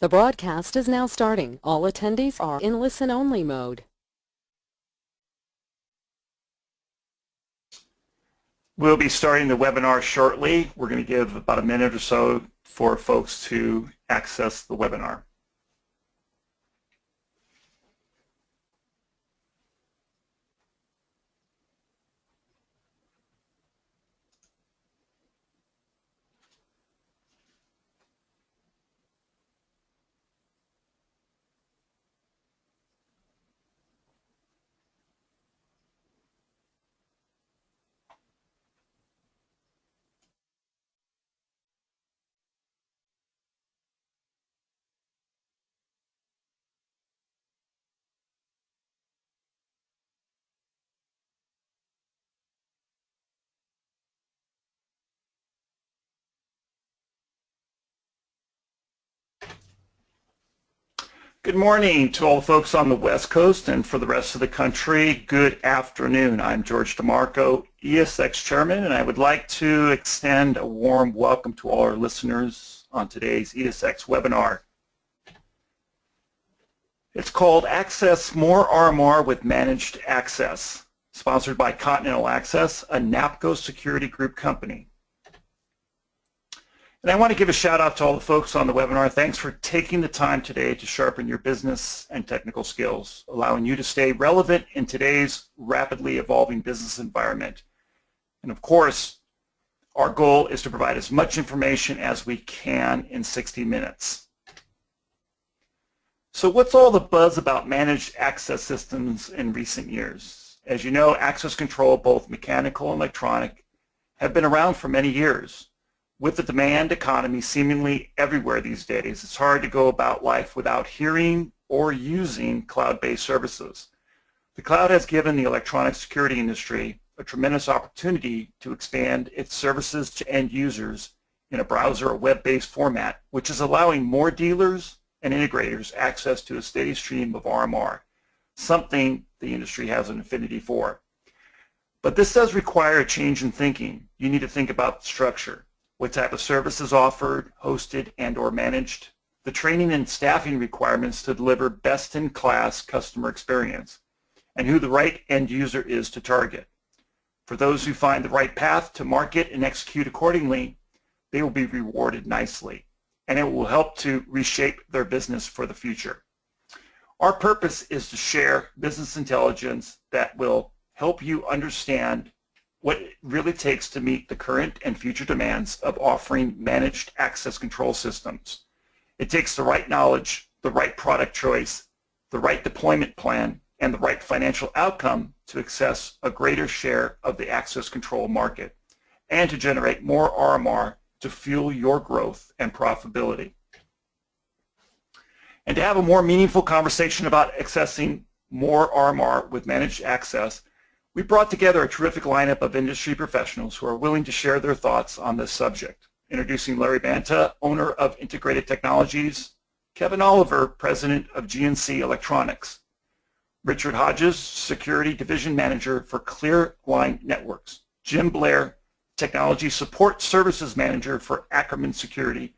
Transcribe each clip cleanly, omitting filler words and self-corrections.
The broadcast is now starting. All attendees are in listen-only mode. We'll be starting the webinar shortly. We're going to give about a minute or so for folks to access the webinar. Good morning to all the folks on the West Coast, and for the rest of the country, good afternoon. I'm George DeMarco, ESX Chairman, and I would like to extend a warm welcome to all our listeners on today's ESX webinar. It's called Access More RMR with Managed Access, sponsored by Continental Access, a NAPCO security group company. And I want to give a shout out to all the folks on the webinar. Thanks for taking the time today to sharpen your business and technical skills, allowing you to stay relevant in today's rapidly evolving business environment. And of course, our goal is to provide as much information as we can in 60 minutes. So what's all the buzz about managed access systems in recent years? As you know, access control, both mechanical and electronic, have been around for many years. With the demand economy seemingly everywhere these days, it's hard to go about life without hearing or using cloud-based services. The cloud has given the electronic security industry a tremendous opportunity to expand its services to end users in a browser or web-based format, which is allowing more dealers and integrators access to a steady stream of RMR, something the industry has an affinity for. But this does require a change in thinking. You need to think about the structure. What type of services offered, hosted, and or managed, the training and staffing requirements to deliver best-in-class customer experience, and who the right end user is to target. For those who find the right path to market and execute accordingly, they will be rewarded nicely, and it will help to reshape their business for the future. Our purpose is to share business intelligence that will help you understand what it really takes to meet the current and future demands of offering managed access control systems. It takes the right knowledge, the right product choice, the right deployment plan, and the right financial outcome to access a greater share of the access control market and to generate more RMR to fuel your growth and profitability. And to have a more meaningful conversation about accessing more RMR with managed access, we brought together a terrific lineup of industry professionals who are willing to share their thoughts on this subject. Introducing Larry Banta, owner of Integrated Technologies, Kevin Oliver, president of GNC Electronics, Richard Hodges, security division manager for Clearline Networks, Jim Blair, technology support services manager for Ackerman Security,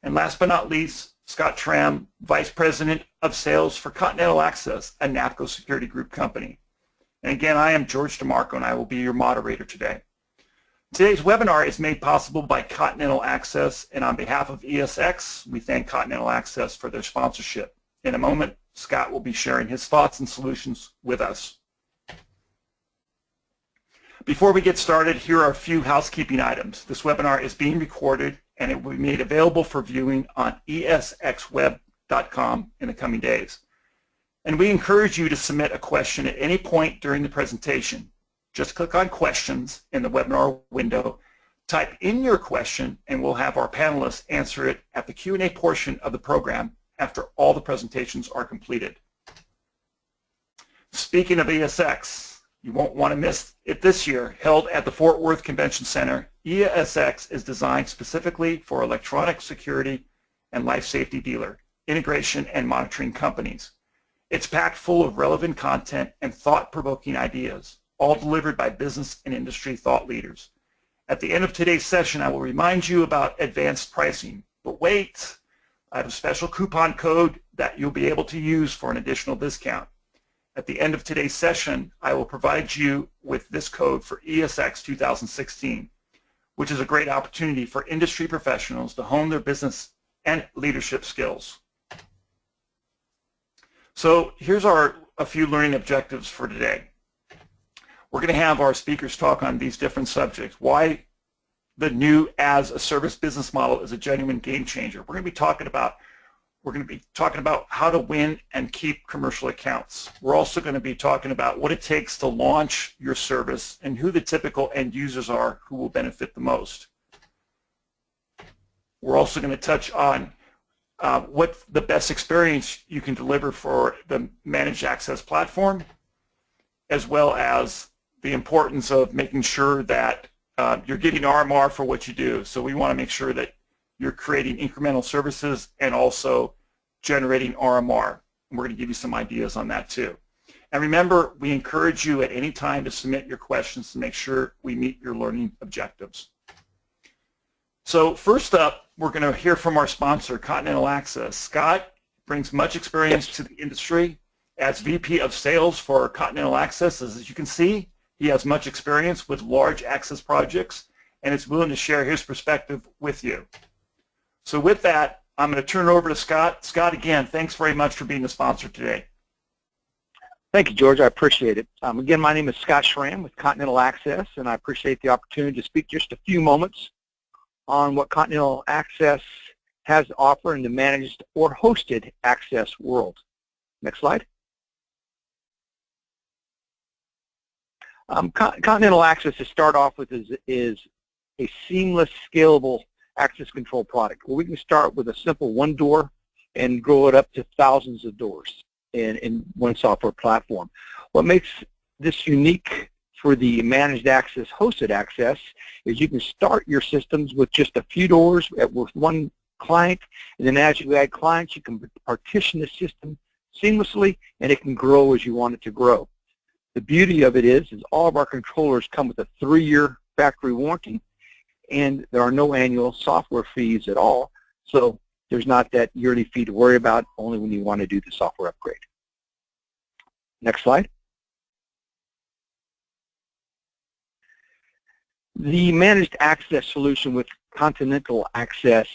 and last but not least, Scott Tram, vice president of sales for Continental Access, a NAPCO security group company. And again, I am George DeMarco, and I will be your moderator today. Today's webinar is made possible by Continental Access, and on behalf of ESX, we thank Continental Access for their sponsorship. In a moment, Scott will be sharing his thoughts and solutions with us. Before we get started, here are a few housekeeping items. This webinar is being recorded, and it will be made available for viewing on esxweb.com in the coming days. And we encourage you to submit a question at any point during the presentation. Just click on questions in the webinar window, type in your question, and we'll have our panelists answer it at the Q&A portion of the program after all the presentations are completed. Speaking of ESX, you won't want to miss it this year. Held at the Fort Worth Convention Center, ESX is designed specifically for electronic security and life safety dealer, integration, and monitoring companies. It's packed full of relevant content and thought-provoking ideas, all delivered by business and industry thought leaders. At the end of today's session, I will remind you about advanced pricing. But wait, I have a special coupon code that you'll be able to use for an additional discount. At the end of today's session, I will provide you with this code for ESX 2016, which is a great opportunity for industry professionals to hone their business and leadership skills. So here's a few learning objectives for today. We're going to have our speakers talk on these different subjects. Why the new as-a-service business model is a genuine game changer. We're going to be talking about how to win and keep commercial accounts. We're also going to be talking about what it takes to launch your service and who the typical end users are who will benefit the most. We're also going to touch on what the best experience you can deliver for the managed access platform, as well as the importance of making sure that you're getting RMR for what you do. So we want to make sure that you're creating incremental services and also generating RMR. And we're going to give you some ideas on that too. And remember, we encourage you at any time to submit your questions to make sure we meet your learning objectives. So first up, we're going to hear from our sponsor, Continental Access. Scott brings much experience to the industry as VP of Sales for Continental Access. As you can see, he has much experience with large access projects and is willing to share his perspective with you. So with that, I'm going to turn it over to Scott. Scott, again, thanks very much for being the sponsor today. Thank you, George. I appreciate it. Again, my name is Scott Schramm with Continental Access, and I appreciate the opportunity to speak just a few moments on what Continental Access has to offer in the managed or hosted access world. Next slide. Continental Access, to start off with, is a seamless, scalable access control product where we can start with a simple one door and grow it up to thousands of doors in one software platform. What makes this unique for the managed access, hosted access, is you can start your systems with just a few doors with one client, and then as you add clients, you can partition the system seamlessly, and it can grow as you want it to grow. The beauty of it is all of our controllers come with a 3-year factory warranty, and there are no annual software fees at all, so there's not that yearly fee to worry about, only when you want to do the software upgrade. Next slide. The managed access solution with Continental Access,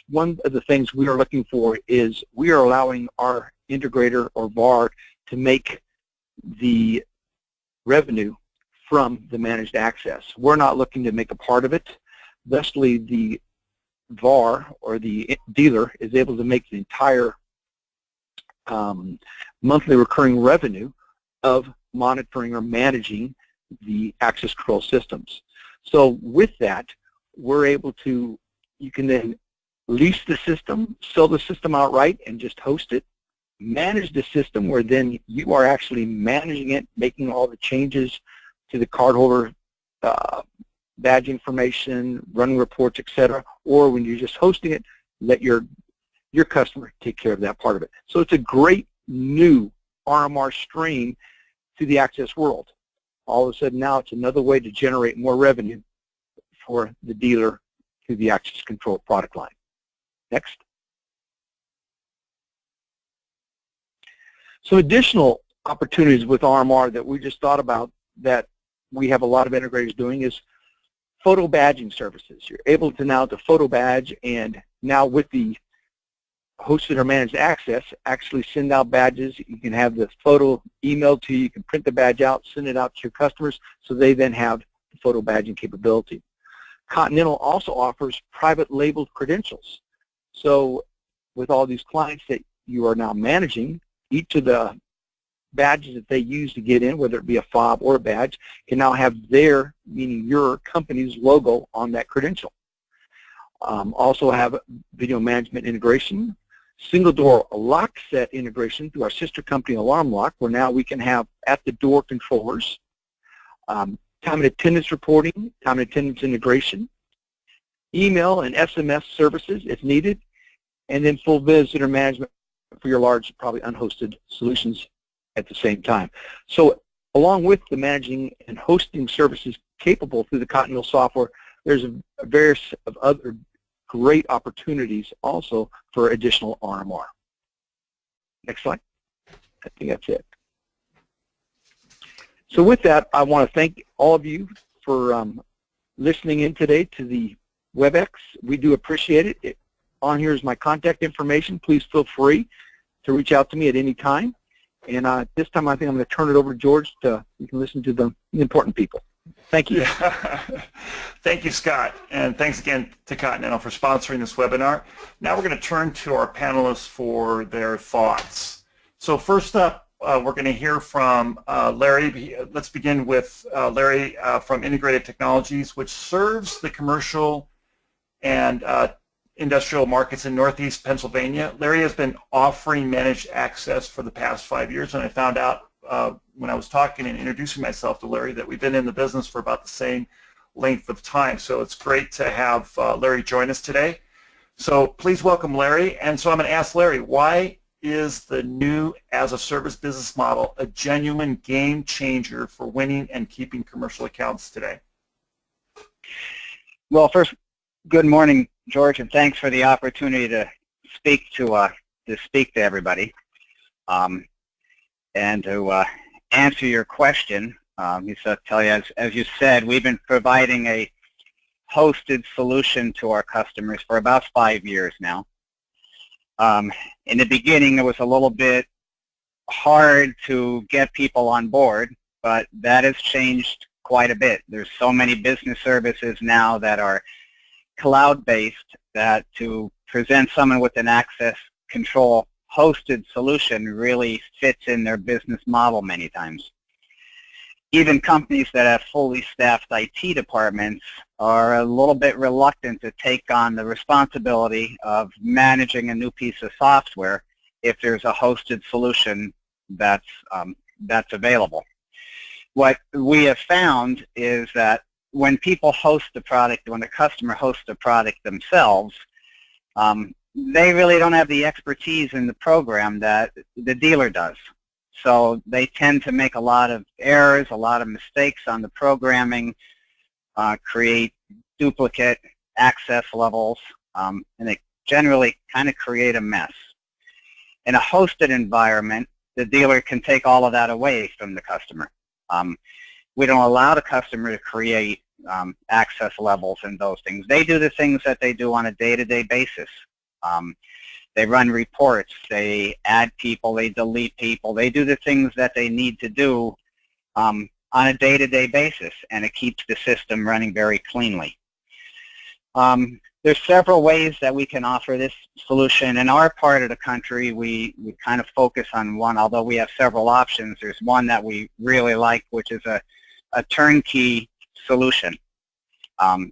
one of the things we are looking for is we are allowing our integrator or VAR to make the revenue from the managed access. We're not looking to make a part of it. Thusly, the VAR or the dealer is able to make the entire monthly recurring revenue of monitoring or managing the access control systems. So with that, we're able to, you can then lease the system, sell the system outright and just host it, manage the system where then you are actually managing it, making all the changes to the cardholder badge information, running reports, etc. Or when you're just hosting it, let your customer take care of that part of it. So it's a great new RMR stream to the access world. All of a sudden now it's another way to generate more revenue for the dealer through the access control product line. Next. So additional opportunities with RMR that we just thought about that we have a lot of integrators doing is photo badging services. You're able to now to photo badge, and now with the hosted or managed access, actually send out badges. You can have the photo emailed to you. You can print the badge out, send it out to your customers, so they then have the photo badging capability. Continental also offers private labeled credentials. So with all these clients that you are now managing, each of the badges that they use to get in, whether it be a fob or a badge, can now have their, meaning your company's logo on that credential. Also have video management integration, single door lock set integration through our sister company Alarm Lock, where now we can have at the door controllers, time and attendance reporting, time and attendance integration, email and SMS services if needed, and then full visitor management for your large, probably unhosted solutions at the same time. So along with the managing and hosting services capable through the Continental software, there's a various of other great opportunities also for additional RMR. Next slide. I think that's it. So with that, I want to thank all of you for listening in today to the WebEx. We do appreciate it. On here is my contact information. Please feel free to reach out to me at any time. And this time I think I'm going to turn it over to George so you can listen to the important people. Thank you. Yeah. Thank you, Scott. And thanks again to Continental for sponsoring this webinar. Now we're going to turn to our panelists for their thoughts. So first up, we're going to hear from Larry. Let's begin with Larry from Integrated Technologies, which serves the commercial and industrial markets in Northeast Pennsylvania. Larry has been offering managed access for the past 5 years, and I found out when I was talking and introducing myself to Larry that we've been in the business for about the same length of time. So it's great to have Larry join us today. So please welcome Larry. And so I'm going to ask Larry, why is the new as-a-service business model a genuine game changer for winning and keeping commercial accounts today? Well, first, good morning, George, and thanks for the opportunity to speak to everybody. And to answer your question, tell you, as you said, we've been providing a hosted solution to our customers for about 5 years now. In the beginning, it was a little bit hard to get people on board, but that has changed quite a bit. There's so many business services now that are cloud-based that to present someone with an access control hosted solution really fits in their business model many times. Even companies that have fully staffed IT departments are a little bit reluctant to take on the responsibility of managing a new piece of software if there's a hosted solution that's available. What we have found is that when people host the product, when the customer hosts the product themselves, they really don't have the expertise in the program that the dealer does. So they tend to make a lot of errors, a lot of mistakes on the programming, create duplicate access levels, and they generally kind of create a mess. In a hosted environment, the dealer can take all of that away from the customer. We don't allow the customer to create access levels and those things. They do the things that they do on a day-to-day basis. They run reports, they add people, they delete people, they do the things that they need to do on a day-to-day basis, and it keeps the system running very cleanly. There's several ways that we can offer this solution. In our part of the country, we kind of focus on one, although we have several options. There's one that we really like, which is a turnkey solution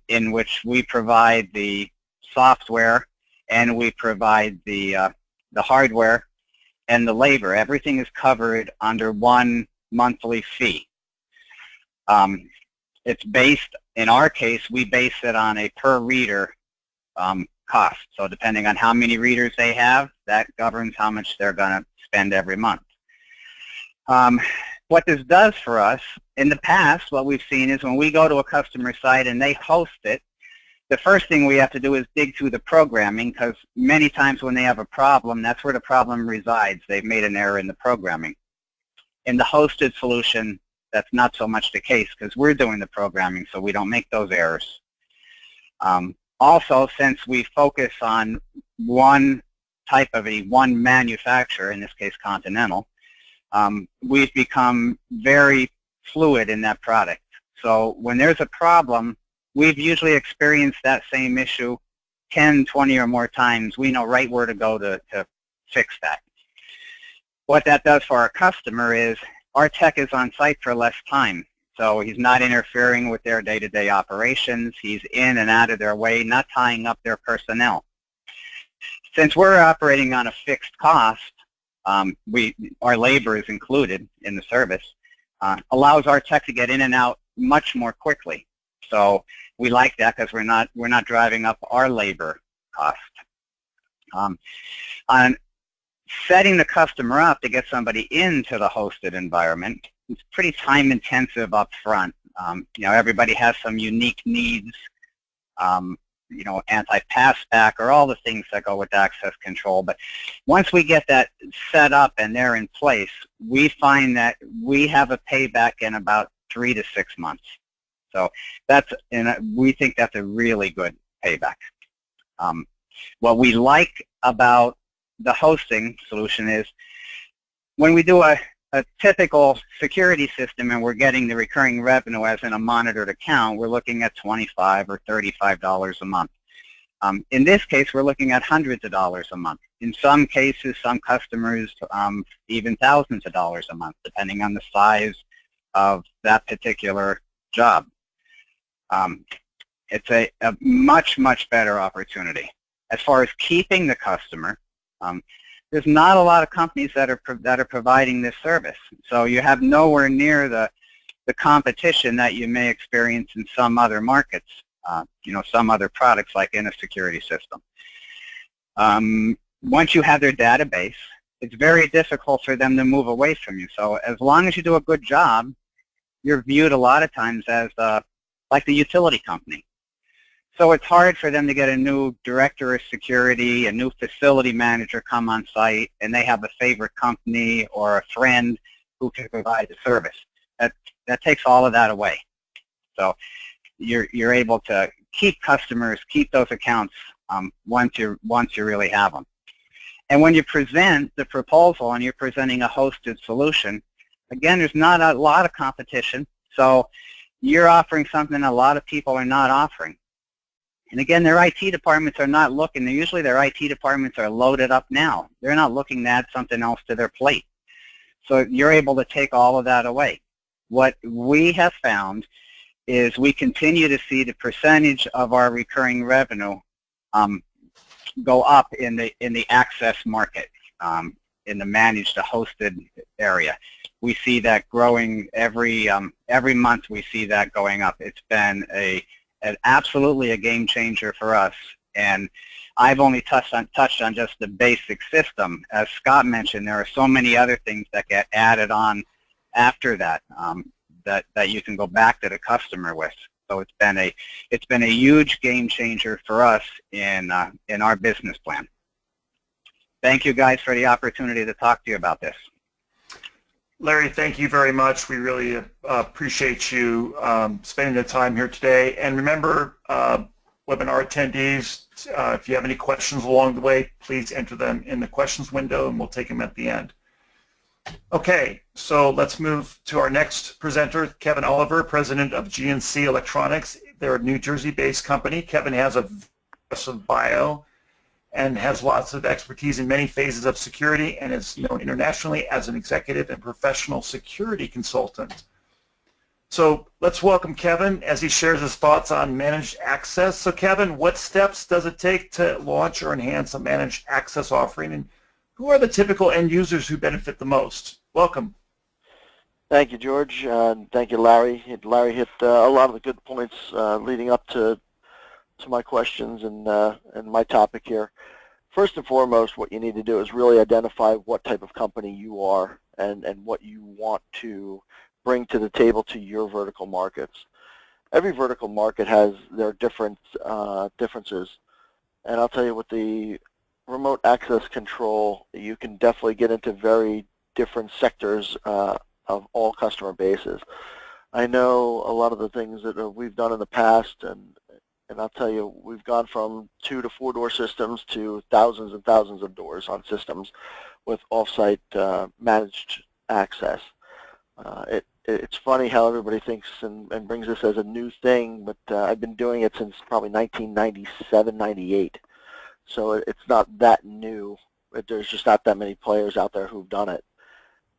in which we provide the software and we provide the hardware and the labor. Everything is covered under one monthly fee. It's based, in our case, we base it on a per reader cost. So depending on how many readers they have, that governs how much they're going to spend every month. What this does for us, in the past, what we've seen is when we go to a customer site and they host it, the first thing we have to do is dig through the programming, because many times when they have a problem, that's where the problem resides. They've made an error in the programming. In the hosted solution, that's not so much the case because we're doing the programming, so we don't make those errors. Also, since we focus on one type of one manufacturer, in this case Continental, we've become very fluid in that product. So when there's a problem, we've usually experienced that same issue 10, 20 or more times. We know right where to go to fix that. What that does for our customer is our tech is on site for less time. So he's not interfering with their day-to-day operations. He's in and out of their way, not tying up their personnel. Since we're operating on a fixed cost, our labor is included in the service, allows our tech to get in and out much more quickly. So we like that because we're not driving up our labor cost. On setting the customer up to get somebody into the hosted environment, it's pretty time intensive up front. Everybody has some unique needs. anti-passback, or all the things that go with access control. But once we get that set up and they're in place, we find that we have a payback in about 3 to 6 months. So we think that's a really good payback. What we like about the hosting solution is when we do a typical security system and we're getting the recurring revenue as in a monitored account, we're looking at $25 or $35 a month. In this case, we're looking at hundreds of dollars a month. In some cases, some customers, even thousands of dollars a month, depending on the size of that particular job. It's a much, much better opportunity. As far as keeping the customer, there's not a lot of companies that are providing this service. So you have nowhere near the competition that you may experience in some other markets, some other products like in a security system. Once you have their database, it's very difficult for them to move away from you. So as long as you do a good job, you're viewed a lot of times as like the utility company. So it's hard for them to get a new director of security, a new facility manager come on site, and they have a favorite company or a friend who can provide the service. That takes all of that away. So you're able to keep customers, keep those accounts once you really have them. And when you present the proposal and you're presenting a hosted solution, again, there's not a lot of competition. So you're offering something a lot of people are not offering. And again, their IT departments are not looking. Usually their IT departments are loaded up now. They're not looking to add something else to their plate. So you're able to take all of that away. What we have found is we continue to see the percentage of our recurring revenue go up in the access market, in the managed to hosted area. We see that growing every month. We see that going up. It's been absolutely a game changer for us, and I've only touched on just the basic system. As Scott mentioned, there are so many other things that get added on after that that you can go back to the customer with. So it's been a huge game changer for us in our business plan. Thank you guys for the opportunity to talk to you about this. Larry, thank you very much. We really appreciate you spending the time here today. And remember, webinar attendees, if you have any questions along the way, please enter them in the questions window and we'll take them at the end. Okay, so let's move to our next presenter, Kevin Oliver, president of GNC Electronics. They're a New Jersey-based company. Kevin has a impressive bio and has lots of expertise in many phases of security and is known internationally as an executive and professional security consultant. So let's welcome Kevin as he shares his thoughts on managed access. So Kevin, what steps does it take to launch or enhance a managed access offering, and who are the typical end users who benefit the most? Welcome. Thank you, George. Thank you, Larry. Larry hit a lot of the good points leading up to my questions and my topic here. First and foremost, what you need to do is really identify what type of company you are and what you want to bring to the table to your vertical markets. Every vertical market has their different differences, and I'll tell you, with the remote access control, you can definitely get into very different sectors of all customer bases. I know a lot of the things that we've done in the past, and I'll tell you, we've gone from 2 to 4 door systems to thousands and thousands of doors on systems with off-site managed access. It's funny how everybody thinks and brings this as a new thing, but I've been doing it since probably 1997, 98. So it's not that new. There's just not that many players out there who've done it.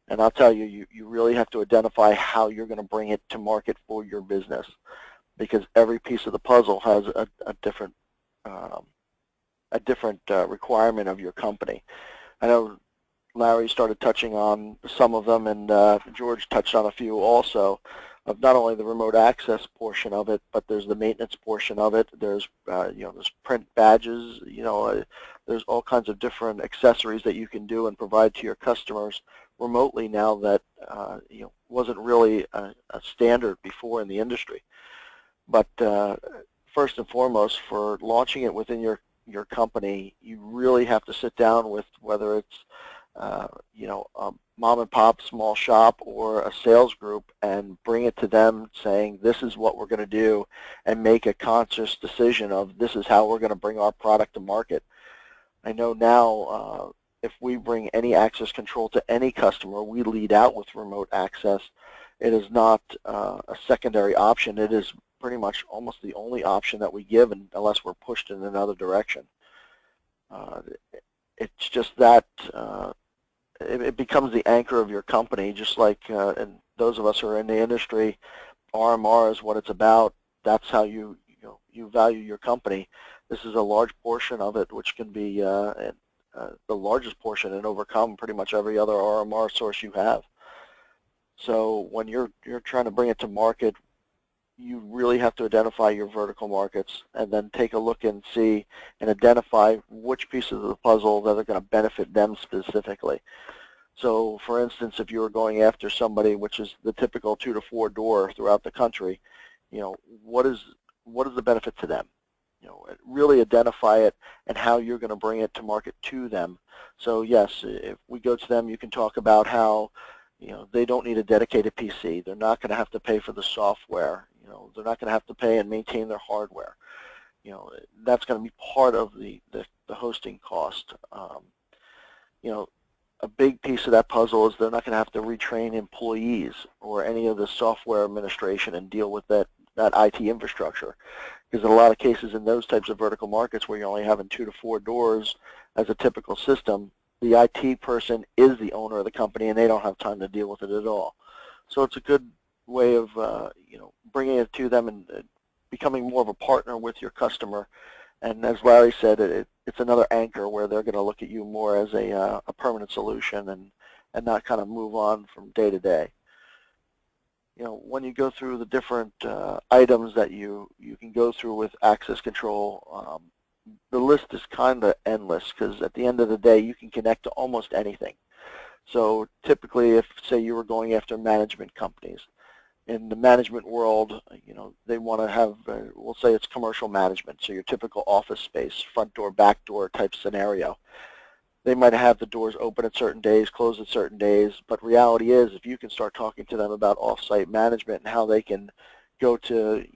And I'll tell you, you really have to identify how you're going to bring it to market for your business, because every piece of the puzzle has a different requirement of your company. I know Larry started touching on some of them, and George touched on a few also, of not only the remote access portion of it, but there's the maintenance portion of it. There's there's print badges. There's all kinds of different accessories that you can do and provide to your customers remotely now that wasn't really a standard before in the industry. But first and foremost, for launching it within your company, you really have to sit down with, whether it's you know, a mom and pop small shop or a sales group, and bring it to them saying, this is what we're going to do, and make a conscious decision of, this is how we're going to bring our product to market. I know now if we bring any access control to any customer, we lead out with remote access. It is not a secondary option. It is pretty much almost the only option that we give, unless we're pushed in another direction. It's just that it becomes the anchor of your company, just like, and those of us who are in the industry, RMR is what it's about. That's how you value your company. This is a large portion of it, which can be the largest portion and overcome pretty much every other RMR source you have. So when you're trying to bring it to market, you really have to identify your vertical markets, and then take a look and see and identify which pieces of the puzzle that are going to benefit them specifically. So for instance, if you were going after somebody, which is the typical 2 to 4 door throughout the country, what is the benefit to them? Really identify it and how you're going to bring it to market to them. So yes, if we go to them, you can talk about how they don't need a dedicated PC. They're not going to have to pay for the software. They're not going to have to pay and maintain their hardware. That's going to be part of the hosting cost. A big piece of that puzzle is they're not going to have to retrain employees or any of the software administration and deal with that IT infrastructure. Because in a lot of cases in those types of vertical markets where you're only having 2 to 4 doors as a typical system, the IT person is the owner of the company, and they don't have time to deal with it at all. So it's a good way of bringing it to them and becoming more of a partner with your customer. And as Larry said, it's another anchor where they're going to look at you more as a permanent solution and not kind of move on from day to day. When you go through the different items that you can go through with access control, the list is kind of endless, because at the end of the day, you can connect to almost anything. So typically, if, say, you were going after management companies, in the management world, they want to have, we'll say it's commercial management, so your typical office space, front door, back door type scenario. They might have the doors open at certain days, closed at certain days, but reality is, if you can start talking to them about off-site management and how they can go to,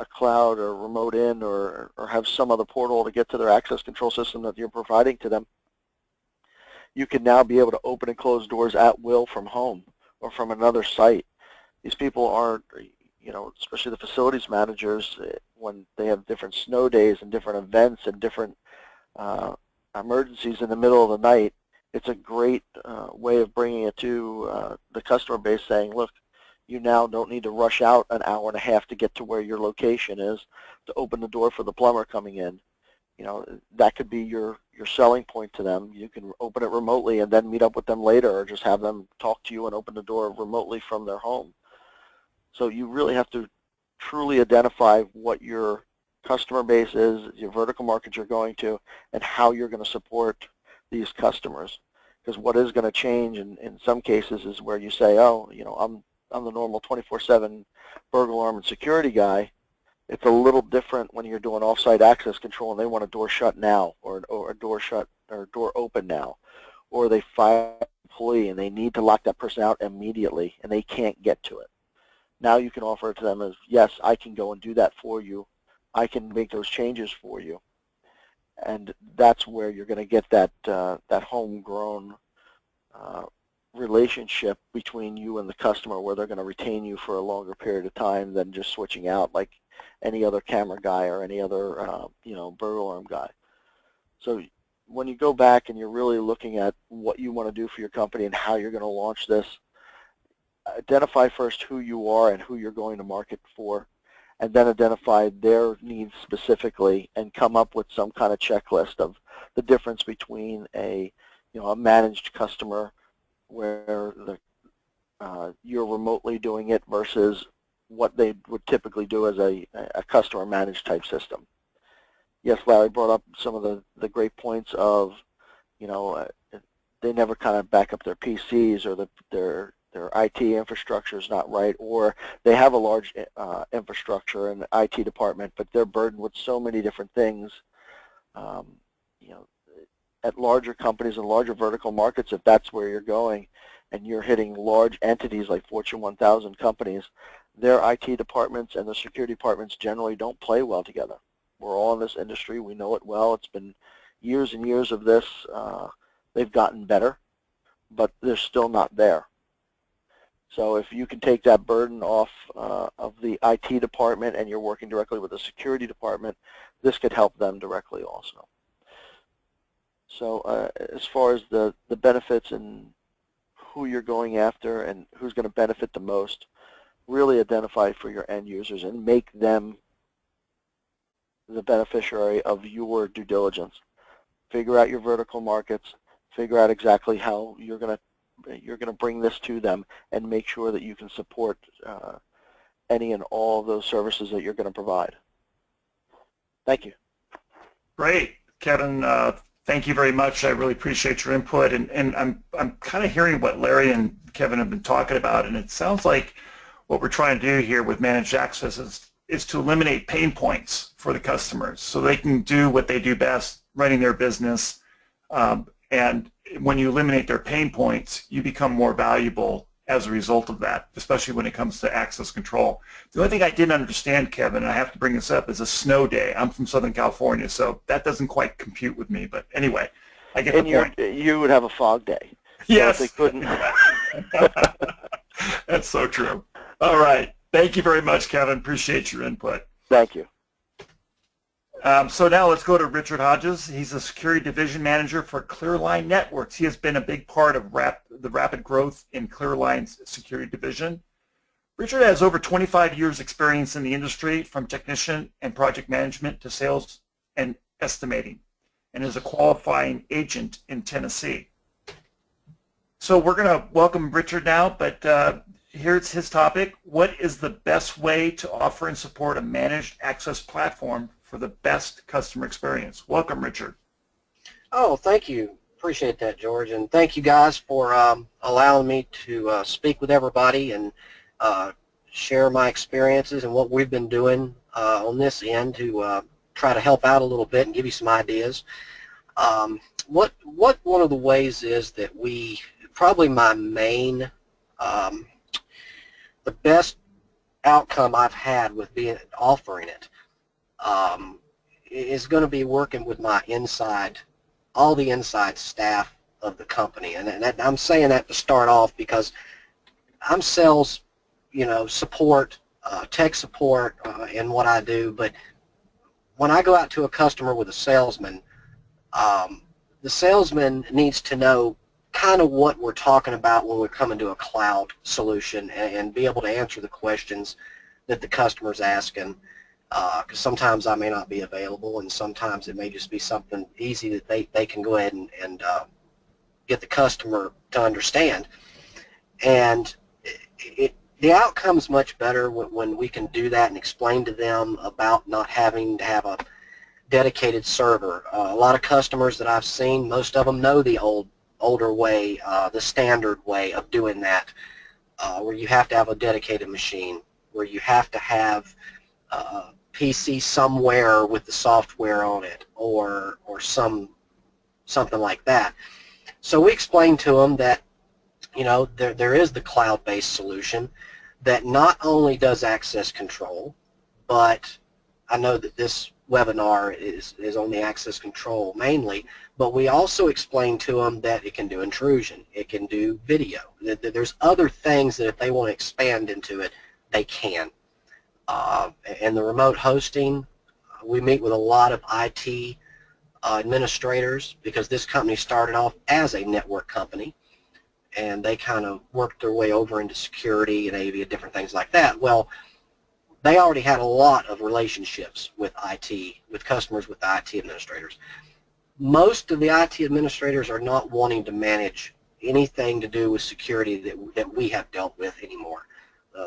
a cloud or remote in or have some other portal to get to their access control system that you're providing to them, you can now be able to open and close doors at will from home or from another site. These people aren't, especially the facilities managers, when they have different snow days and different events and different emergencies in the middle of the night, it's a great way of bringing it to the customer base, saying, look, you now don't need to rush out an hour and a half to get to where your location is to open the door for the plumber coming in. That could be your selling point to them. You can open it remotely and then meet up with them later, or just have them talk to you and open the door remotely from their home. So you really have to truly identify what your customer base is, your vertical market you're going to, and how you're going to support these customers. Because what is going to change in some cases is where you say, oh, I'm the normal 24/7 burglar alarm and security guy. It's a little different when you're doing off-site access control and they want a door shut now, or a door shut or a door open now, or they fire an employee and they need to lock that person out immediately and they can't get to it. Now you can offer it to them as, yes, I can go and do that for you. I can make those changes for you. And that's where you're going to get that homegrown relationship between you and the customer, where they're going to retain you for a longer period of time than just switching out like any other camera guy or any other burglar alarm guy. So when you go back and you're really looking at what you want to do for your company and how you're going to launch this, identify first who you are and who you're going to market for, and then identify their needs specifically and come up with some kind of checklist of the difference between a managed customer where you're remotely doing it versus what they would typically do as a customer managed type system. Yes, Larry brought up some of the great points of, they never kind of back up their PCs or their their IT infrastructure is not right, or they have a large infrastructure and IT department, but they're burdened with so many different things. You know, at larger companies and larger vertical markets, if that's where you're going, and you're hitting large entities like Fortune 1000 companies, their IT departments and the security departments generally don't play well together. We're all in this industry. We know it well. It's been years and years of this. They've gotten better, but they're still not there. So if you can take that burden off of the IT department and you're working directly with the security department, this could help them directly also. So as far as the benefits and who you're going after and who's going to benefit the most, really identify for your end users and make them the beneficiary of your due diligence. Figure out your vertical markets, figure out exactly how you're going to bring this to them, and make sure that you can support any and all of those services that you're going to provide. Thank you. Great, Kevin. Thank you very much. I really appreciate your input, and I'm kind of hearing what Larry and Kevin have been talking about, and it sounds like what we're trying to do here with managed access is to eliminate pain points for the customers so they can do what they do best, running their business. And when you eliminate their pain points, you become more valuable as a result of that, especially when it comes to access control. The only thing I didn't understand, Kevin, and I have to bring this up, is a snow day. I'm from Southern California, so that doesn't quite compute with me. But anyway, I get the point. You would have a fog day. Yes. So if they couldn't. That's so true. All right. Thank you very much, Kevin. Appreciate your input. Thank you. So now let's go to Richard Hodges. He's a Security Division Manager for Clearline Networks. He has been a big part of the rapid growth in Clearline's Security Division. Richard has over 25 years experience in the industry, from technician and project management to sales and estimating, and is a qualifying agent in Tennessee. So we're going to welcome Richard now, but here's his topic. What is the best way to offer and support a managed access platform for the best customer experience? Welcome, Richard. Oh, thank you. Appreciate that, George. And thank you guys for allowing me to speak with everybody and share my experiences and what we've been doing on this end to try to help out a little bit and give you some ideas. What one of the ways is that probably my main, the best outcome I've had with offering it is going to be working with my all the inside staff of the company. And I'm saying that to start off because I'm sales, support, tech support in what I do, but when I go out to a customer with a salesman, the salesman needs to know kind of what we're talking about when we're coming to a cloud solution and be able to answer the questions that the customer's asking, because sometimes I may not be available, and sometimes it may just be something easy that they can go ahead and get the customer to understand. And the outcome's much better when we can do that and explain to them about not having to have a dedicated server. A lot of customers that I've seen, most of them know the older way, the standard way of doing that, where you have to have a dedicated machine, where you have to have a PC somewhere with the software on it, or something like that. So we explained to them that there is the cloud-based solution that not only does access control, but I know that this webinar is on the access control mainly, but we also explained to them that it can do intrusion, it can do video, that there's other things that if they want to expand into it, they can. And the remote hosting, we meet with a lot of IT administrators, because this company started off as a network company, and they kind of worked their way over into security and AV and different things like that. Well, they already had a lot of relationships with IT, with customers, with IT administrators. Most of the IT administrators are not wanting to manage anything to do with security that we have dealt with anymore.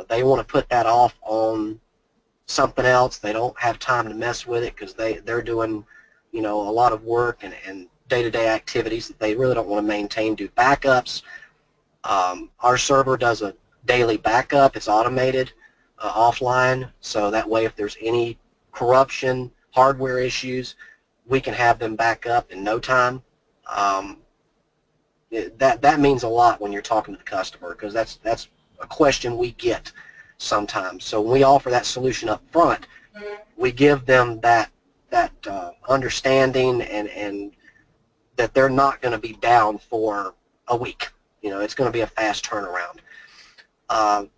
They want to put that off on something else. They don't have time to mess with it because they're doing, a lot of work and day-to-day activities that they really don't want to maintain, do backups, Our server does a daily backup. It's automated, offline, so that way if there's any corruption, hardware issues, we can have them back up in no time. That means a lot when you're talking to the customer, because that's a question we get sometimes. So when we offer that solution up front, we give them that understanding and that they're not going to be down for a week. It's going to be a fast turnaround.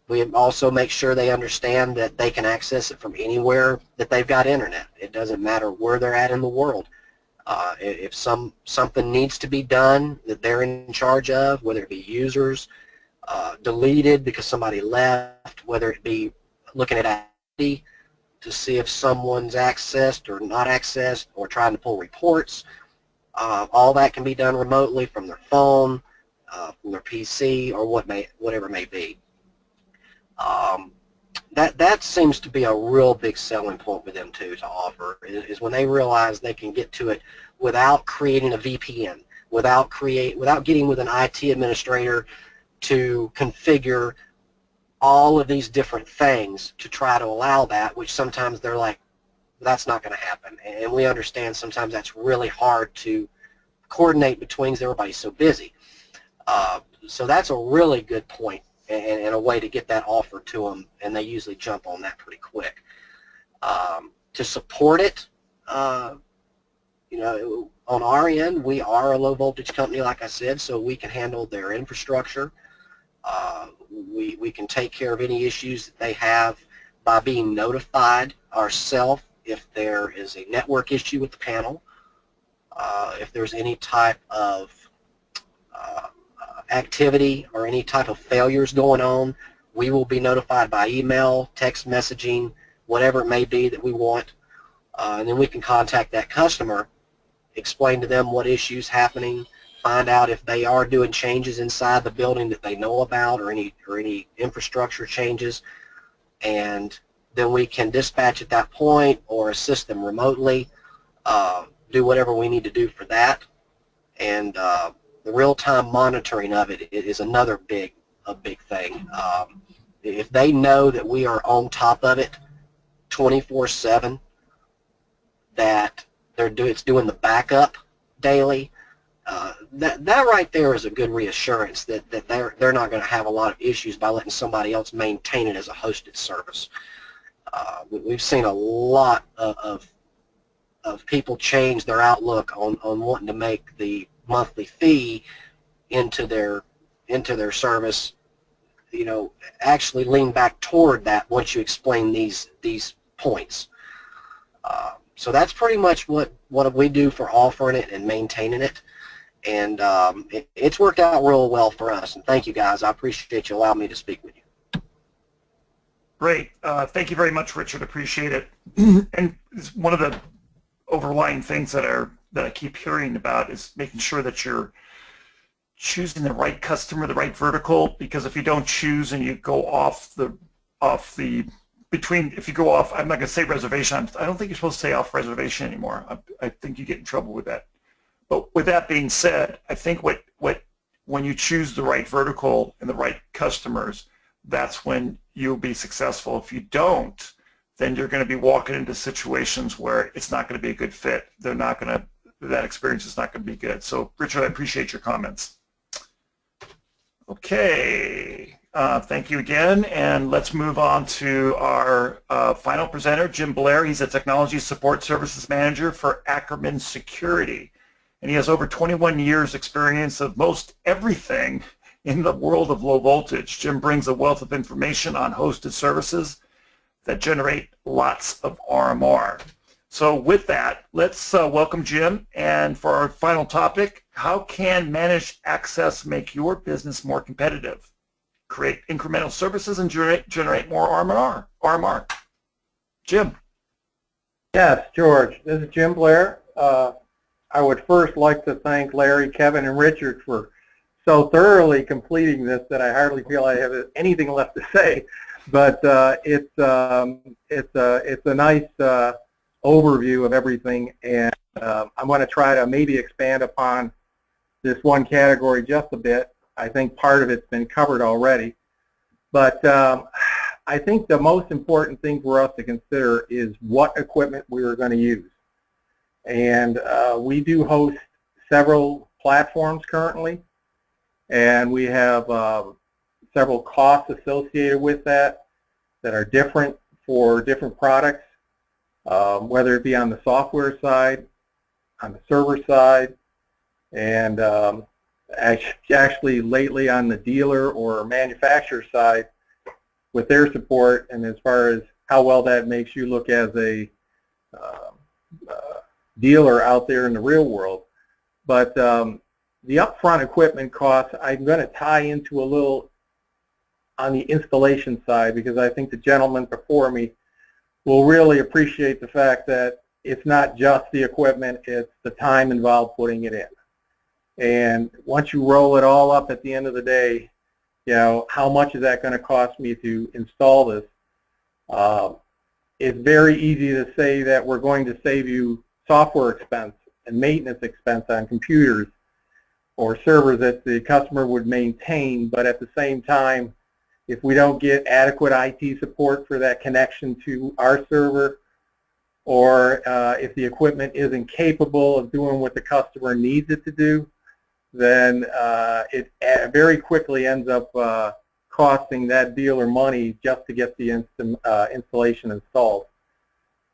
We also make sure they understand that they can access it from anywhere that they've got internet. It doesn't matter where they're at in the world. If something needs to be done that they're in charge of, whether it be users, deleted because somebody left, whether it be looking at activity to see if someone's accessed or not accessed, or trying to pull reports, all that can be done remotely from their phone, from their PC, or whatever it may be. That seems to be a real big selling point with them too, to offer, is when they realize they can get to it without creating a VPN, without getting with an IT administrator to configure all of these different things to try to allow that, which sometimes they're like, that's not going to happen. And we understand sometimes that's really hard to coordinate between because everybody's so busy. So that's a really good point and a way to get that offer to them, and they usually jump on that pretty quick. To support it, on our end, we are a low voltage company, like I said, so we can handle their infrastructure. We can take care of any issues that they have by being notified ourselves if there is a network issue with the panel, if there's any type of activity or any type of failures going on. We will be notified by email, text messaging, whatever it may be that we want, and then we can contact that customer, explain to them what issues happening, find out if they are doing changes inside the building that they know about, or any infrastructure changes, and then we can dispatch at that point or assist them remotely, do whatever we need to do for that. And the real-time monitoring of it is another big thing. If they know that we are on top of it 24/7, that it's doing the backup daily, that right there is a good reassurance that they're not going to have a lot of issues by letting somebody else maintain it as a hosted service. We've seen a lot of people change their outlook on wanting to make the monthly fee into their service, actually lean back toward that once you explain these points. So that's pretty much what we do for offering it and maintaining it, and it's worked out real well for us. And thank you guys. I appreciate you allowing me to speak with you. Great. Thank you very much, Richard. Appreciate it. And one of the overlying things that I keep hearing about is making sure that you're choosing the right customer, the right vertical, because if you don't choose and you go if you go off, I'm not going to say reservation, I don't think you're supposed to say off reservation anymore. I think you get in trouble with that. But with that being said, I think when you choose the right vertical and the right customers, that's when you'll be successful. If you don't, then you're going to be walking into situations where it's not going to be a good fit. That experience is not going to be good. So, Richard, I appreciate your comments. Okay, thank you again, and let's move on to our final presenter, Jim Blair. He's a Technology Support Services Manager for Ackerman Security, and he has over 21 years experience of most everything in the world of low voltage. Jim brings a wealth of information on hosted services that generate lots of RMR. So with that, let's welcome Jim. And for our final topic, how can managed access make your business more competitive? Create incremental services and generate more RMR. Jim. Yes, George. This is Jim Blair. I would first like to thank Larry, Kevin, and Richard for so thoroughly completing this that I hardly feel I have anything left to say. But it's a nice overview of everything, and I'm going to try to maybe expand upon this one category just a bit. I think part of it's been covered already. But I think the most important thing for us to consider is what equipment we are going to use. And we do host several platforms currently, and we have several costs associated with that are different for different products, whether it be on the software side, on the server side, and actually lately on the dealer or manufacturer side with their support, and as far as how well that makes you look as a dealer out there in the real world. But the upfront equipment costs, I'm going to tie into a little on the installation side, because I think the gentleman before me will really appreciate the fact that it's not just the equipment, it's the time involved putting it in. And once you roll it all up at the end of the day, you know, how much is that going to cost me to install this? It's very easy to say that we're going to save you software expense and maintenance expense on computers or servers that the customer would maintain, but at the same time, if we don't get adequate IT support for that connection to our server, or if the equipment isn't capable of doing what the customer needs it to do, then it very quickly ends up costing that dealer money just to get the installation installed.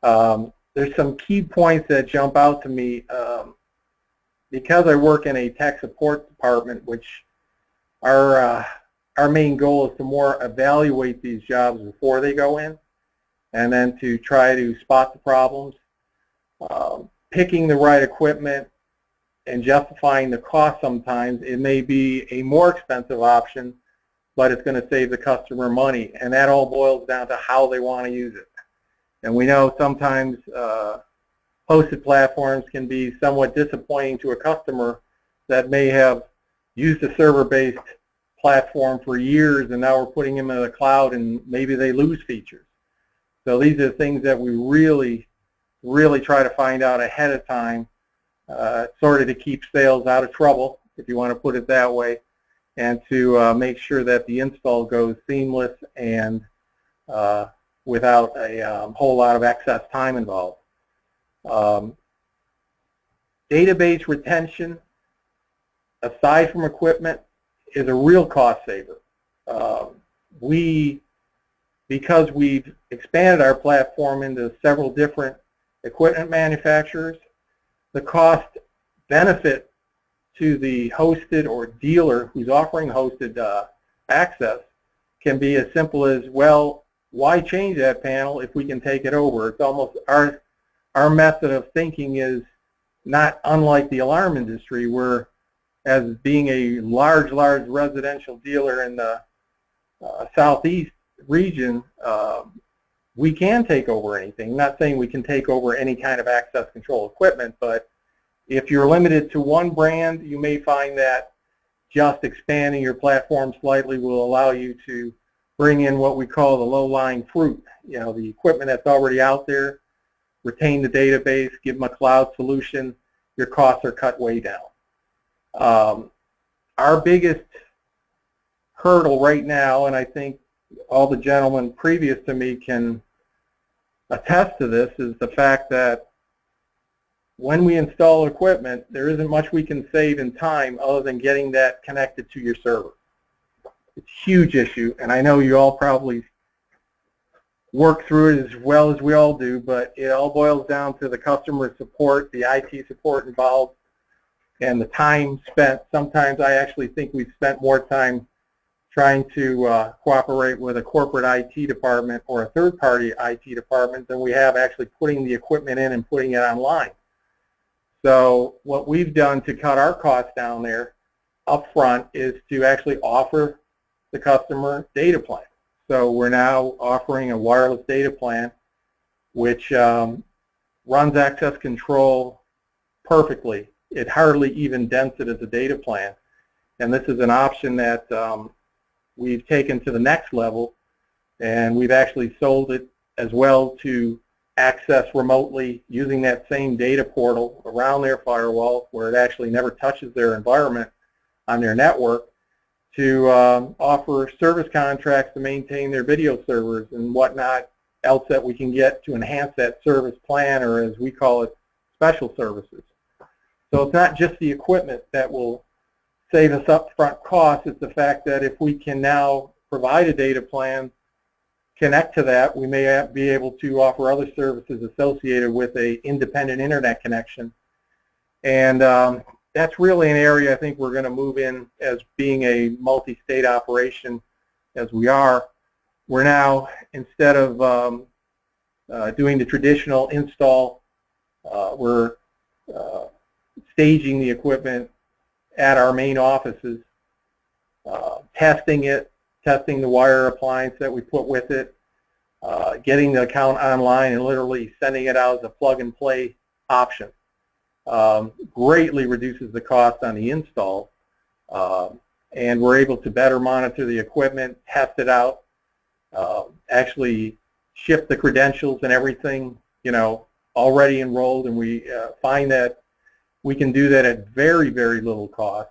There's some key points that jump out to me. Because I work in a tech support department, which our main goal is to more evaluate these jobs before they go in, and then to try to spot the problems. Picking the right equipment and justifying the cost sometimes, it may be a more expensive option, but it's going to save the customer money, and that all boils down to how they want to use it. And we know sometimes hosted platforms can be somewhat disappointing to a customer that may have used a server-based platform for years, and now we're putting them in the cloud and maybe they lose features. So these are things that we really try to find out ahead of time, sort of to keep sales out of trouble, if you want to put it that way, and to make sure that the install goes seamless and without a whole lot of excess time involved. Database retention, aside from equipment, is a real cost saver. Because we've expanded our platform into several different equipment manufacturers, the cost benefit to the hosted or dealer who's offering hosted access can be as simple as, well, why change that panel if we can take it over? It's almost our method of thinking is not unlike the alarm industry, where as being a large residential dealer in the southeast region, we can take over anything. I'm not saying we can take over any kind of access control equipment, but if you're limited to one brand, you may find that just expanding your platform slightly will allow you to bring in what we call the low-lying fruit. You know, the equipment that's already out there, retain the database, give them a cloud solution, your costs are cut way down. Our biggest hurdle right now, and I think all the gentlemen previous to me can attest to this, is the fact that when we install equipment, there isn't much we can save in time other than getting that connected to your server. It's a huge issue, and I know you all probably work through it as well as we all do, but it all boils down to the customer support, the IT support involved, and the time spent. Sometimes I actually think we've spent more time trying to cooperate with a corporate IT department or a third-party IT department than we have actually putting the equipment in and putting it online. So what we've done to cut our costs down there up front is to actually offer the customer data plan. So we're now offering a wireless data plan which runs access control perfectly. It hardly even dents it as a data plan. And this is an option that we've taken to the next level, and we've actually sold it as well to access remotely using that same data portal around their firewall, where it actually never touches their environment on their network, to offer service contracts to maintain their video servers and whatnot else that we can get to enhance that service plan, or as we call it, special services. So it's not just the equipment that will save us upfront costs, it's the fact that if we can now provide a data plan, connect to that, we may be able to offer other services associated with a independent internet connection. And that's really an area I think we're going to move in as being a multi-state operation as we are. We're now, instead of doing the traditional install, we're staging the equipment at our main offices, testing it, testing the wire appliance that we put with it, getting the account online and literally sending it out as a plug-and-play option. Greatly reduces the cost on the install, and we're able to better monitor the equipment, test it out, actually ship the credentials and everything, you know, already enrolled, and we find that we can do that at very, very little cost,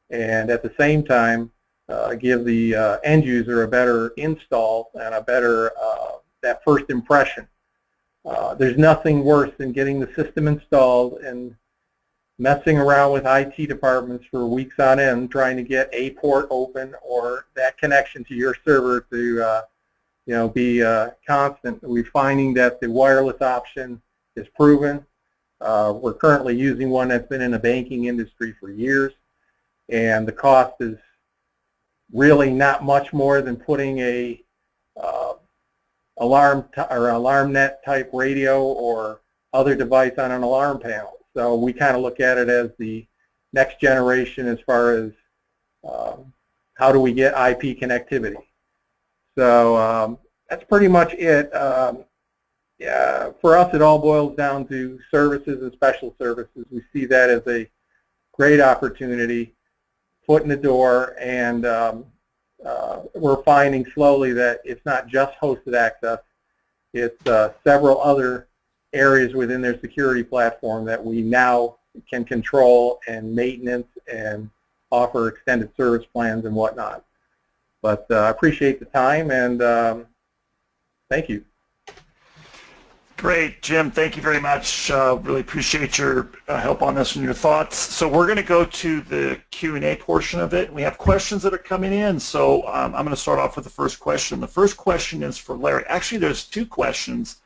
and at the same time give the end user a better install and a better that first impression. There's nothing worse than getting the system installed and messing around with IT departments for weeks on end trying to get a port open or that connection to your server to you know, be constant. We're finding that the wireless option is proven. We're currently using one that's been in the banking industry for years, and the cost is really not much more than putting a alarm net type radio or other device on an alarm panel. So we kind of look at it as the next generation as far as how do we get IP connectivity. So that's pretty much it. Yeah, for us, it all boils down to services and special services. We see that as a great opportunity, foot in the door, and we're finding slowly that it's not just hosted access. It's several other areas within their security platform that we now can control and maintenance and offer extended service plans and whatnot. But I appreciate the time, and thank you. Great, Jim. Thank you very much. Really appreciate your help on this and your thoughts. So we're going to go to the Q&A portion of it. We have questions that are coming in. So I'm going to start off with the first question. The first question is for Larry. Actually, there's two questions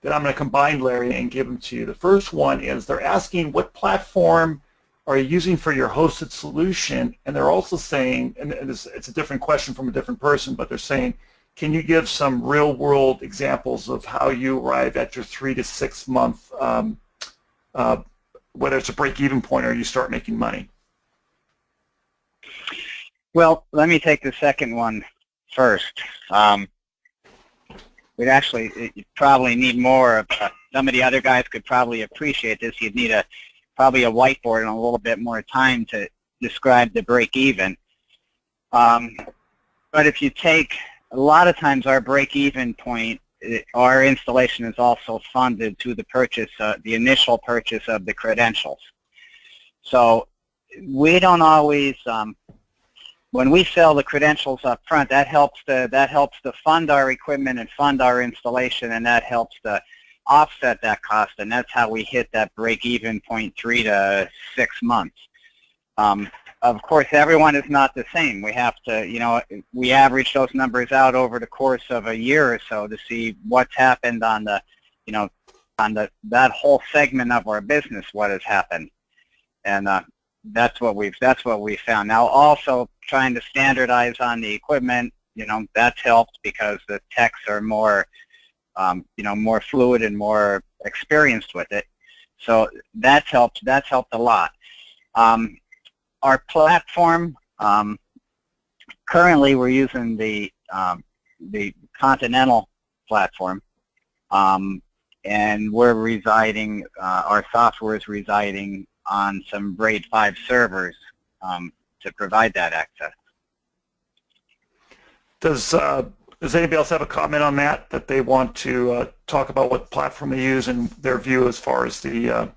that I'm going to combine, Larry, and give them to you. The first one is they're asking what platform are you using for your hosted solution? And they're also saying, and it's a different question from a different person, but they're saying, can you give some real-world examples of how you arrive at your 3 to 6 month, whether it's a break-even point or you start making money? Well, let me take the second one first. We'd actually probably need more of some of the other guys could probably appreciate this. You'd need probably a whiteboard and a little bit more time to describe the break-even. But if you take a lot of times our break-even point, our installation is also funded through the purchase, the initial purchase of the credentials. So we don't always, when we sell the credentials up front, that helps to fund our equipment and fund our installation, and that helps to offset that cost, and that's how we hit that break-even point 3 to 6 months. Of course, everyone is not the same. We have to, you know, we average those numbers out over the course of a year or so to see what's happened on the, you know, on that whole segment of our business, what has happened, and that's what we found. Now, also trying to standardize on the equipment, you know, that's helped because the techs are more, you know, more fluid and more experienced with it. So that's helped. That's helped a lot. Our platform, currently we're using the Continental platform, and we're residing, our software is residing on some RAID 5 servers to provide that access. Does anybody else have a comment on that they want to talk about what platform they use and their view as far as the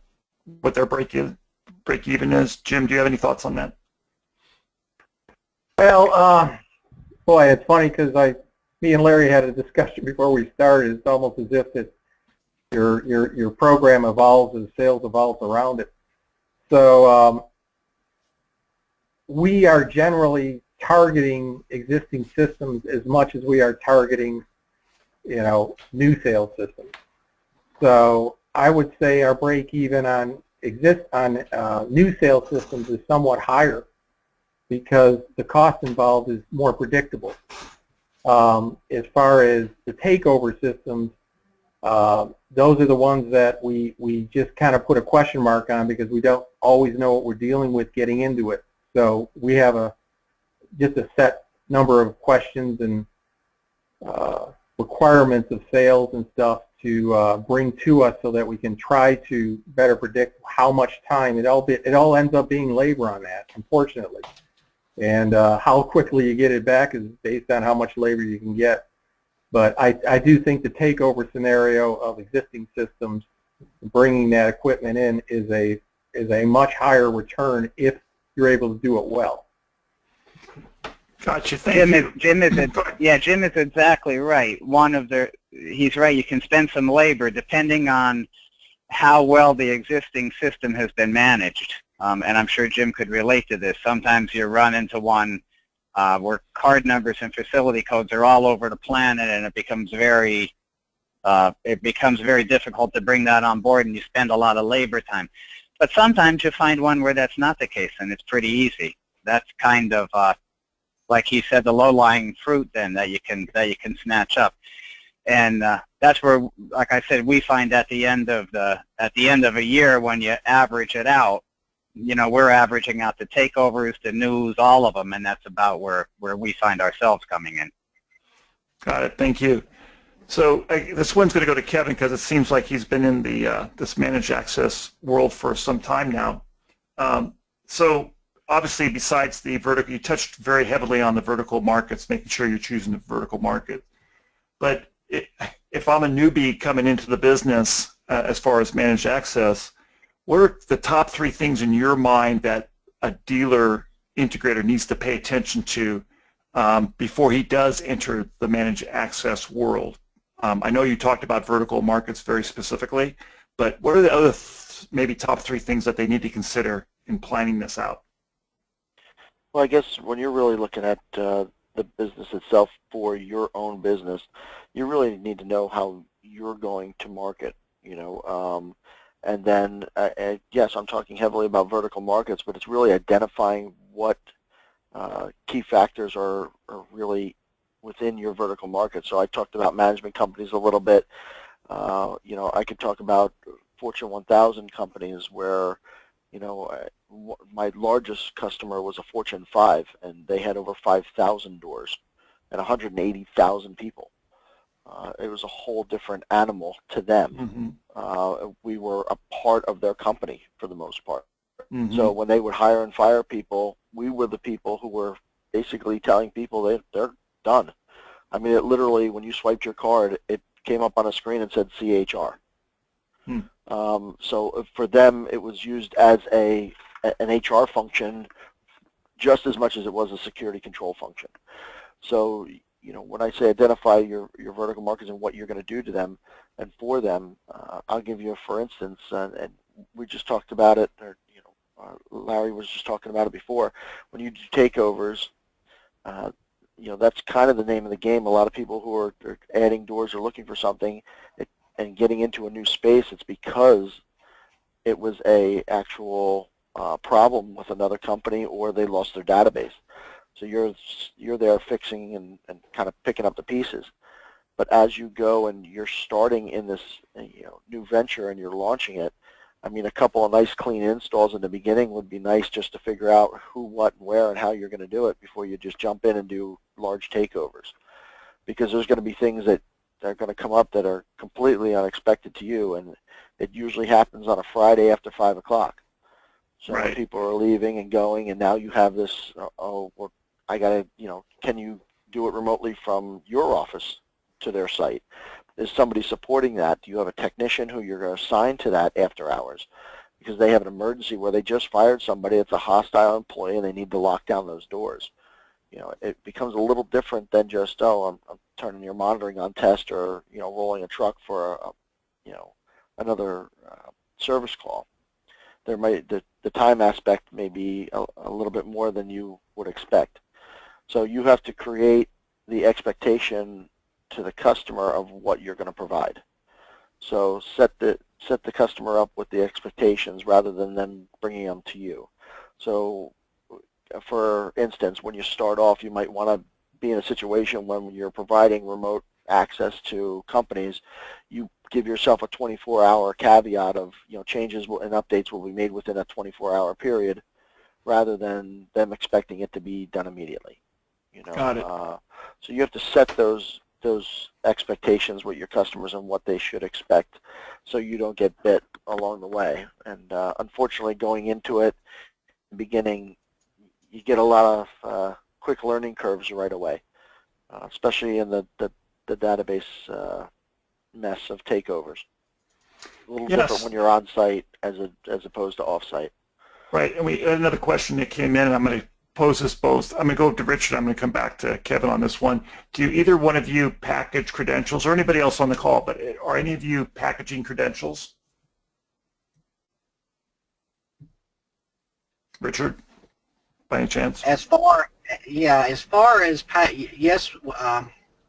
what their break-even is? Jim, do you have any thoughts on that? Well, boy, it's funny because me and Larry had a discussion before we started. It's almost as if that your program evolves as sales evolves around it. So we are generally targeting existing systems as much as we are targeting, new sales systems. So I would say our break even on new sales systems is somewhat higher because the cost involved is more predictable. As far as the takeover systems, those are the ones that we just kind of put a question mark on because we don't always know what we're dealing with getting into it. So we have just a set number of questions and requirements of sales and stuff to bring to us so that we can try to better predict how much time. It all ends up being labor on that, unfortunately. And how quickly you get it back is based on how much labor you can get. But I do think the takeover scenario of existing systems, bringing that equipment in is a much higher return if you're able to do it well. Gotcha. Thank you. Jim is exactly right. He's right. You can spend some labor depending on how well the existing system has been managed. And I'm sure Jim could relate to this. Sometimes you run into one where card numbers and facility codes are all over the planet, and it becomes very difficult to bring that on board, and you spend a lot of labor time. But sometimes you find one where that's not the case, and it's pretty easy. That's kind of like he said, the low-lying fruit then that you can snatch up, and that's where, like I said, we find at the end of a year when you average it out, we're averaging out the takeovers, the news, all of them, and that's about where we find ourselves coming in. Got it. Thank you. So this one's going to go to Kevin because it seems like he's been in the this managed access world for some time now. So obviously, besides the vertical, you touched very heavily on the vertical markets, making sure you're choosing the vertical market. But if I'm a newbie coming into the business as far as managed access, what are the top 3 things in your mind that a dealer integrator needs to pay attention to before he does enter the managed access world? I know you talked about vertical markets very specifically, but what are the other maybe top 3 things that they need to consider in planning this out? Well, I guess when you're really looking at the business itself for your own business, you really need to know how you're going to market, and then, yes, I'm talking heavily about vertical markets, but it's really identifying what key factors are really within your vertical market. So I talked about management companies a little bit. I could talk about Fortune 1000 companies where, my largest customer was a Fortune 5, and they had over 5,000 doors and 180,000 people. It was a whole different animal to them. Mm-hmm. We were a part of their company for the most part. Mm-hmm. So when they would hire and fire people, we were the people who were basically telling people they're done. I mean, it literally, when you swiped your card, it came up on a screen and said CHR. Hmm. So for them, it was used as an HR function just as much as it was a security control function. So, when I say identify your vertical markets and what you're going to do to them and for them, I'll give you a for instance, and we just talked about it, or Larry was just talking about it before. When you do takeovers, that's kind of the name of the game. A lot of people who are adding doors or looking for something and getting into a new space, it's because it was a actual problem with another company, or they lost their database. So you're there fixing and kind of picking up the pieces. But as you go and you're starting in this new venture and you're launching it, I mean, a couple of nice clean installs in the beginning would be nice, just to figure out who, what, and where, and how you're going to do it before you just jump in and do large takeovers. Because there's going to be things that are going to come up that are completely unexpected to you, and it usually happens on a Friday after 5 o'clock. So right. People are leaving and going, and now you have this, I got to, can you do it remotely from your office to their site? Is somebody supporting that? Do you have a technician who you're going to assign to that after hours? Because they have an emergency where they just fired somebody, it's a hostile employee, and they need to lock down those doors. it becomes a little different than just, oh, I'm turning your monitoring on test, or rolling a truck for another service call. The time aspect may be a little bit more than you would expect. So you have to create the expectation to the customer of what you're going to provide. So set the customer up with the expectations rather than them bringing them to you. So for instance, when you start off, you might want to be in a situation when you're providing remote access to companies, you give yourself a 24-hour caveat of, changes and updates will be made within a 24-hour period, rather than them expecting it to be done immediately. Got it. So you have to set those expectations with your customers and what they should expect, so you don't get bit along the way. And unfortunately, going into it, in the beginning, you get a lot of quick learning curves right away, especially in the database mess of takeovers. A little different when you're on site as opposed to off site. Right, and another question that came in, and I'm going to pose this both. I'm going to go to Richard. I'm going to come back to Kevin on this one. Do either one of you package credentials, or anybody else on the call? But are any of you packaging credentials? Richard, by any chance? As far as yes,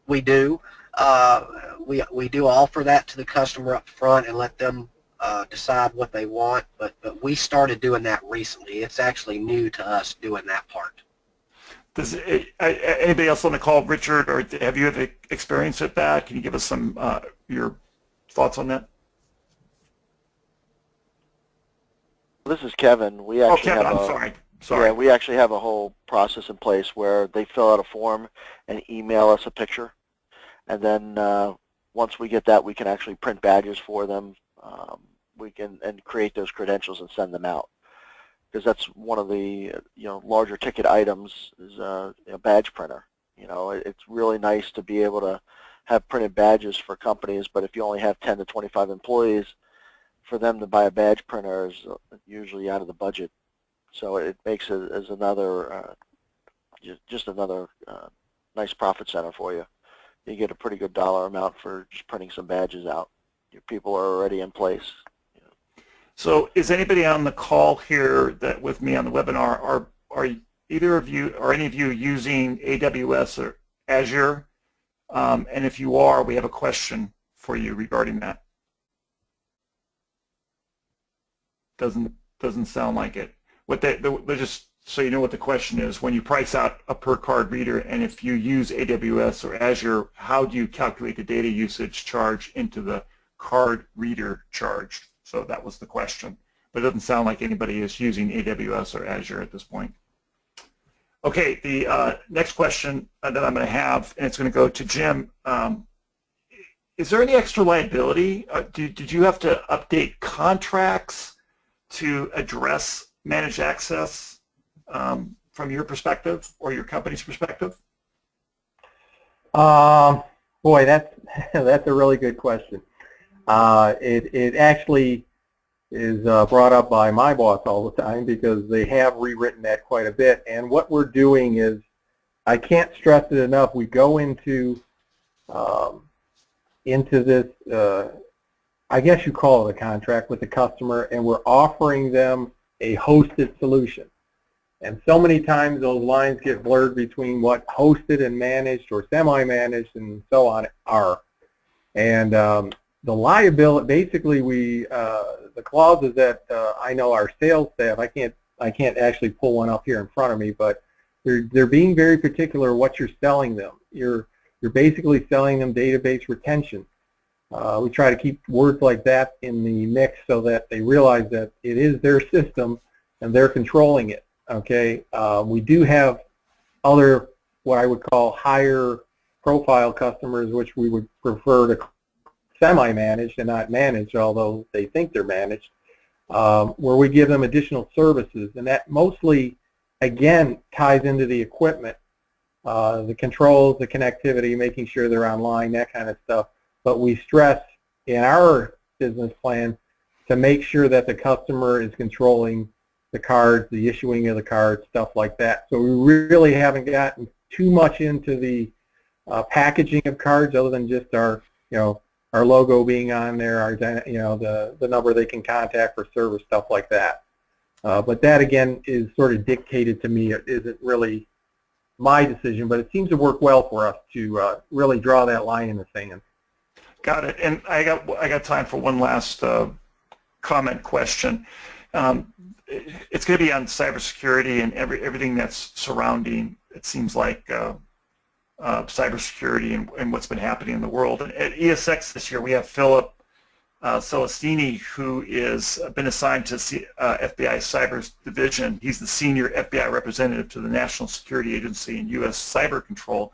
we do. We do offer that to the customer up front and let them decide what they want, but we started doing that recently. It's actually new to us doing that part. Does anybody else on the call, Richard, or have you ever experienced it back? Can you give us some your thoughts on that? This is Kevin. We actually Kevin, have sorry. Yeah, we actually have a whole process in place where they fill out a form and email us a picture, and then once we get that, we can actually print badges for them. We can create those credentials and send them out, because that's one of the larger ticket items is a badge printer. It's really nice to be able to have printed badges for companies, but if you only have 10 to 25 employees, for them to buy a badge printer is usually out of the budget. So it makes it as another just another nice profit center for you. You get a pretty good dollar amount for just printing some badges out. Your people are already in place. So is anybody on the call here that with me on the webinar, are either of you or any of you using AWS or Azure? And if you are, we have a question for you regarding that. Doesn't sound like it. Just so you know what the question is, when you price out a per card reader, and if you use AWS or Azure, how do you calculate the data usage charge into the card reader charge? So that was the question. But it doesn't sound like anybody is using AWS or Azure at this point. Okay, the next question that I'm going to have, and it's going to go to Jim. Is there any extra liability? Did you have to update contracts to address managed access from your perspective or your company's perspective? Boy, that's a really good question. It actually is brought up by my boss all the time, because they have rewritten that quite a bit. And what we're doing is, I can't stress it enough, we go into this, I guess you call it a contract with the customer, and we're offering them a hosted solution. And so many times those lines get blurred between what hosted and managed or semi-managed and so on are. And the liability, basically, the clauses that I know our sales staff, I can't actually pull one up here in front of me, but they're being very particular what you're selling them. You're basically selling them database retention. We try to keep words like that in the mix so that they realize that it is their system and they're controlling it. Okay, we do have other, what I would call higher profile customers, which we would prefer to semi-managed and not managed, although they think they're managed, where we give them additional services, and that mostly, again, ties into the equipment, the controls, the connectivity, making sure they're online, that kind of stuff. But we stress in our business plan to make sure that the customer is controlling the cards, the issuing of the cards, stuff like that. So we really haven't gotten too much into the packaging of cards, other than just our, our logo being on there, our, the number they can contact for service, stuff like that. But that again is sort of dictated to me. It isn't really my decision, but it seems to work well for us to really draw that line in the sand. Got it. And I got time for one last comment question. It's going to be on cybersecurity and everything that's surrounding, it seems like, cybersecurity and what's been happening in the world. And at ESX this year, we have Philip Celestini, who is been assigned to FBI Cyber Division. He's the senior FBI representative to the National Security Agency and U.S. Cyber Control.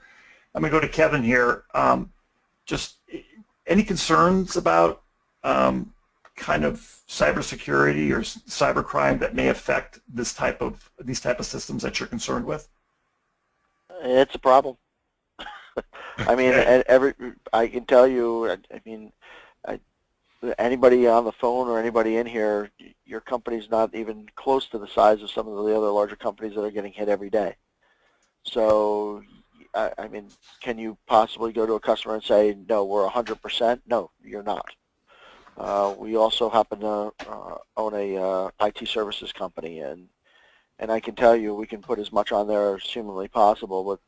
I'm going to go to Kevin here. Just any concerns about kind of cybersecurity or cybercrime that may affect these type of systems that you're concerned with? It's a problem. I mean, I can tell you. I mean, anybody on the phone or anybody in here, your company's not even close to the size of some of the other larger companies that are getting hit every day. So, I mean, can you possibly go to a customer and say, no, we're 100%? No, you're not. We also happen to own a IT services company, and I can tell you we can put as much on there as humanly possible, but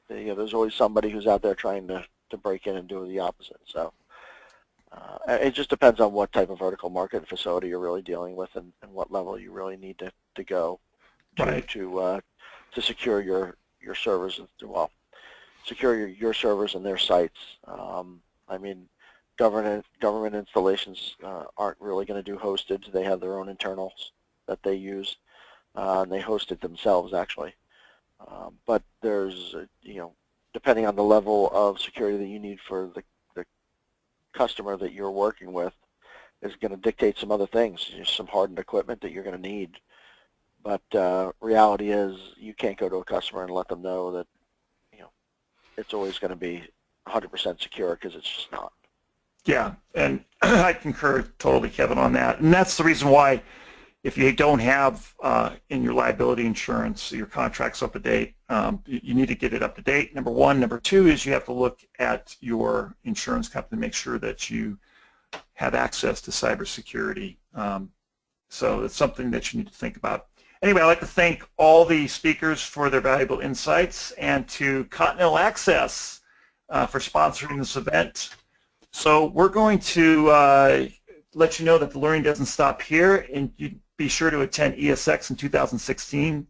there's always somebody who's out there trying to break in and do the opposite. So it just depends on what type of vertical market facility you're really dealing with and what level you really need to go to secure your servers, well, secure your servers and their sites. I mean, government installations aren't really going to do hosted. They have their own internals that they use, and they host it themselves actually. But there's, depending on the level of security that you need for the customer that you're working with, is going to dictate some other things, some hardened equipment that you're going to need. But reality is you can't go to a customer and let them know that, it's always going to be 100% secure, because it's just not. Yeah, and I concur totally, Kevin, on that. And that's the reason why, if you don't have in your liability insurance, your contract's up to date, you need to get it up to date, number one. Number two is you have to look at your insurance company to make sure that you have access to cybersecurity. So it's something that you need to think about. Anyway, I'd like to thank all the speakers for their valuable insights, and to Continental Access for sponsoring this event. So we're going to let you know that the learning doesn't stop here, and you be sure to attend ESX in 2016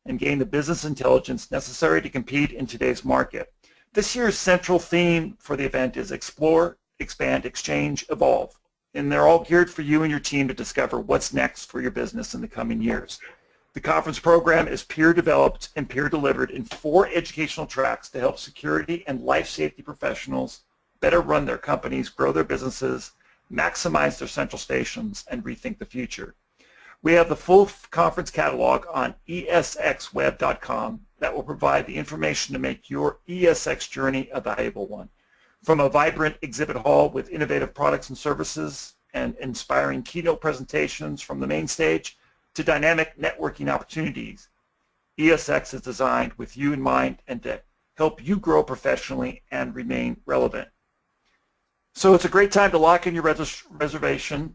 and gain the business intelligence necessary to compete in today's market. This year's central theme for the event is Explore, Expand, Exchange, Evolve, and they're all geared for you and your team to discover what's next for your business in the coming years. The conference program is peer-developed and peer-delivered in 4 educational tracks to help security and life safety professionals better run their companies, grow their businesses, maximize their central stations, and rethink the future. We have the full conference catalog on esxweb.com that will provide the information to make your ESX journey a valuable one. From a vibrant exhibit hall with innovative products and services and inspiring keynote presentations from the main stage to dynamic networking opportunities, ESX is designed with you in mind and to help you grow professionally and remain relevant. So it's a great time to lock in your registration,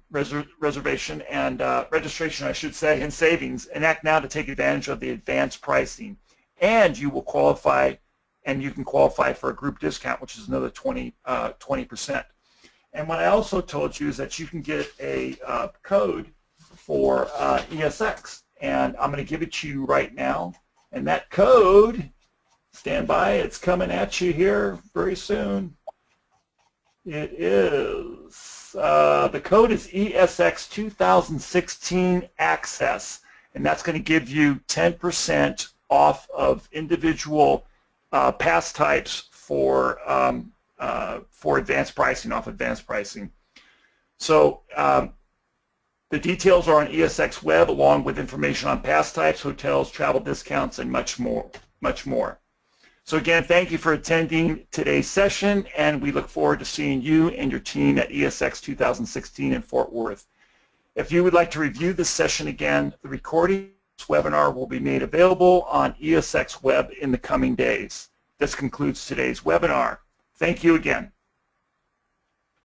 I should say, and savings, and act now to take advantage of the advanced pricing. And you will qualify, and you can qualify for a group discount, which is another 20%. And what I also told you is that you can get a code for ESX, and I'm going to give it to you right now. And that code, stand by, it's coming at you here very soon. It is, the code is ESX 2016 Access, and that's going to give you 10% off of individual pass types for advanced pricing, off advanced pricing. So the details are on ESX Web, along with information on pass types, hotels, travel discounts, and much more. So again, thank you for attending today's session, and we look forward to seeing you and your team at ESX 2016 in Fort Worth. If you would like to review this session again, the recording of this webinar will be made available on ESX Web in the coming days. This concludes today's webinar. Thank you again.